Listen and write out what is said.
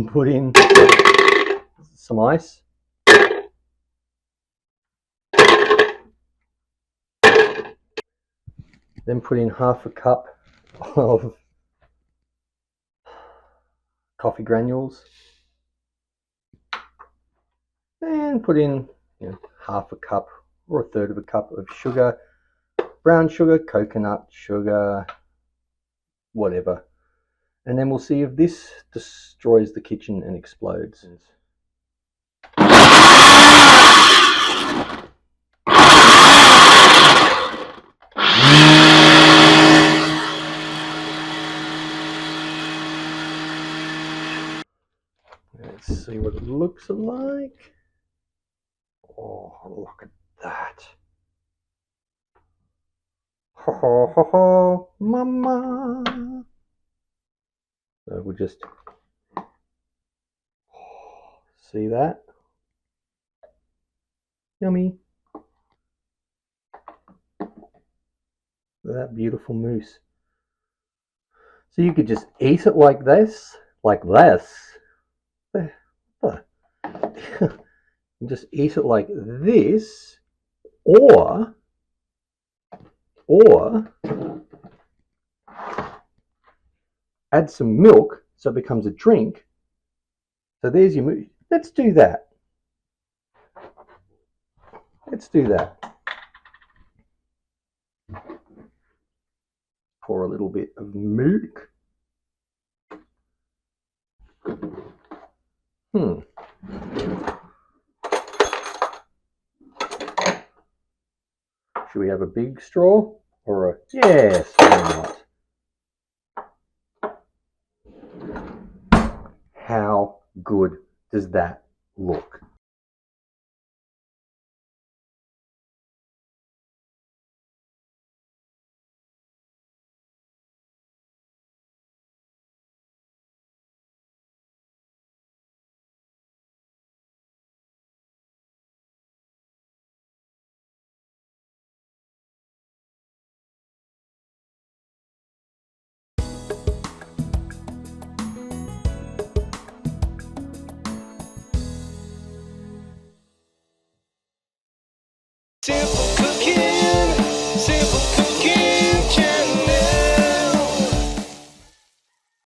Put in some ice. Then put in half a cup of coffee granules. And put in half a cup or a third of a cup of sugar, brown sugar, coconut sugar, whatever. And then we'll see if this destroys the kitchen and explodes. Let's see what it looks like. Oh, look at that. Ho ho ho ho, mama. So we'll just see that. Yummy. Look at that beautiful mousse. So you could just eat it like this, just eat it like this, or add some milk so it becomes a drink. So there's your mousse. Let's do that. Let's do that. Pour a little bit of milk. Should we have a big straw or a... Yes, why not? How good does that look?